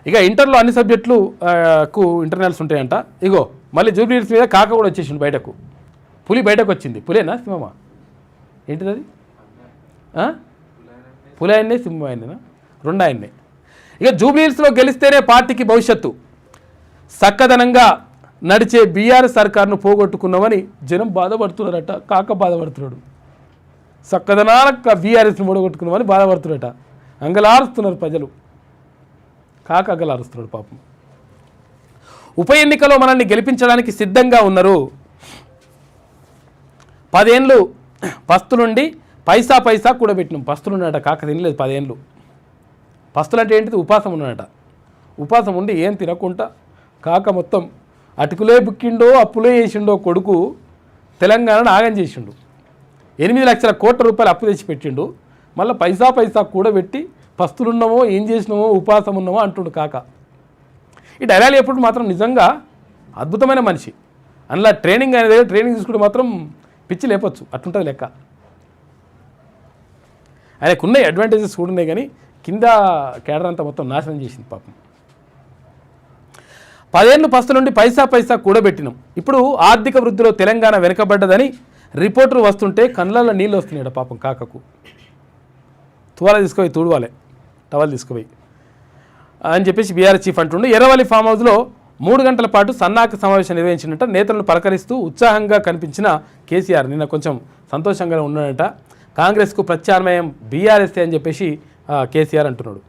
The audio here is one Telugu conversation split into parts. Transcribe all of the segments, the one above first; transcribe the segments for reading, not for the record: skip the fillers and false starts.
ఇక ఇంటర్లో అన్ని సబ్జెక్టులకు ఇంటర్నల్స్ ఉంటాయంట. ఇగో మళ్ళీ జూబ్లీహిల్స్ మీద కాక కూడా వచ్చేసిండు బయటకు. పులి బయటకు వచ్చింది. పులేనా సింహమా ఏంటిది అది? పులి ఆయన్నే సింహం ఆయననా? రెండు ఆయన్నే. ఇక జూబ్లీహిల్స్లో గెలిస్తేనే పార్టీకి భవిష్యత్తు, చక్కదనంగా నడిచే బీఆర్ఎస్ సర్కారును పోగొట్టుకున్నామని జనం బాధపడుతున్నారట. కాక బాధపడుతున్నాడు. చక్కదనాల బీఆర్ఎస్ని పోగొట్టుకున్నామని బాధపడుతున్నారట. అంగలారుస్తున్నారు ప్రజలు. కాక అంగలారుస్తున్నాడు పాపం. ఉప ఎన్నికలో మనల్ని గెలిపించడానికి సిద్ధంగా ఉన్నారు. 10 ఏళ్ళు పస్తులుండి పైసా కూడబెట్టినాం. పస్తులున్నాడట కాక, తినలేదు 10 ఏళ్ళు. పస్తులు అంటే ఏంటిది? ఉపాసం ఉన్నాడట. ఉపాసం ఉండి ఏం తినకుండా కాక మొత్తం అటుకులే బుక్కిండో అప్పులే చేసిండో కొడుకు తెలంగాణను ఆగం చేసిండు. 8 లక్షల కోట్ల రూపాయలు అప్పు తెచ్చి పెట్టిండు. మళ్ళీ పైసా కూడబెట్టి పస్తులున్నామో ఏం చేసినామో ఉపాసం ఉన్నామో అంటుండు కాక. ఈ డైలాగ్ ఎప్పుడు మాత్రం నిజంగా అద్భుతమైన మనిషి. అందులో ట్రైనింగ్ అనేది ట్రైనింగ్ తీసుకుంటే మాత్రం పిచ్చి లేపచ్చు, అట్లుంటుంది లెక్క. ఆయనకున్న అడ్వాంటేజెస్ కూడా ఉన్నాయి, కానీ కింద కేడర్ అంతా మొత్తం నాశనం చేసింది పాపం. 10 ఏళ్ళు పస్తులుండి పైసా కూడబెట్టినాం. ఇప్పుడు ఆర్థిక వృద్ధిలో తెలంగాణ వెనుకబడ్డదని రిపోర్టులు వస్తుంటే కళ్ళల్లో నీళ్ళు వస్తున్నాయి పాపం కాకకు. తువాల తీసుకుపోయి తుడవాలి, టవల్ తీసుకుపోయి అని చెప్పేసి బీఆర్ఎస్ చీఫ్ అంటుండు. ఎర్రవల్లి ఫామ్ హౌస్లో 3 గంటల పాటు సన్నాహక సమావేశం నిర్వహించినట్ట. నేతలను పలకరిస్తూ ఉత్సాహంగా కనిపించిన కేసీఆర్ నిన్న కొంచెం సంతోషంగా ఉన్నాడట. కాంగ్రెస్కు ప్రత్యామ్నాయం బీఆర్ఎస్ఏ అని చెప్పేసి కేసీఆర్ అంటున్నాడు.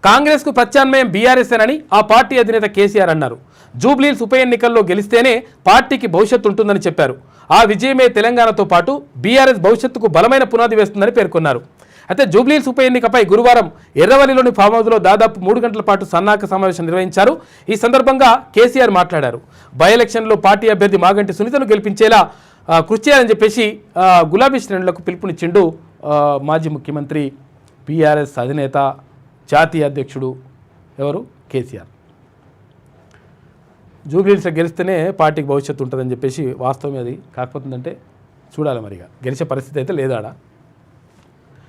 కాంగ్రెస్కు ప్రత్యామ్నాయం బీఆర్ఎస్ఏనని ఆ పార్టీ అధినేత కేసీఆర్ అన్నారు. జూబ్లీహిల్స్ ఉప ఎన్నికల్లో గెలిస్తేనే పార్టీకి భవిష్యత్తు ఉంటుందని చెప్పారు. ఆ విజయమే తెలంగాణతో పాటు బీఆర్ఎస్ భవిష్యత్తుకు బలమైన పునాది వేస్తుందని పేర్కొన్నారు. అయితే జూబ్లీహిల్స్ ఉప ఎన్నికపై గురువారం ఎర్రవల్లిలోని ఫామ్ హౌస్లో దాదాపు 3 గంటల పాటు సన్నాహక సమావేశం నిర్వహించారు. ఈ సందర్భంగా కేసీఆర్ మాట్లాడారు. బై ఎలక్షన్లో పార్టీ అభ్యర్థి మాగంటి సునీతను గెలిపించేలా కృషి చేయాలని చెప్పేసి గులాబీ శ్రేణులకు పిలుపునిచ్చిండు మాజీ ముఖ్యమంత్రి, బీఆర్ఎస్ అధినేత, జాతీయ అధ్యక్షుడు ఎవరు? కేసీఆర్. జూబ్లీహిల్స్లో గెలిస్తేనే పార్టీకి భవిష్యత్తు ఉంటుందని చెప్పేసి వాస్తవం అది. కాకపోతుందంటే చూడాలి మరిగా, గెలిచే పరిస్థితి అయితే లేదాడ.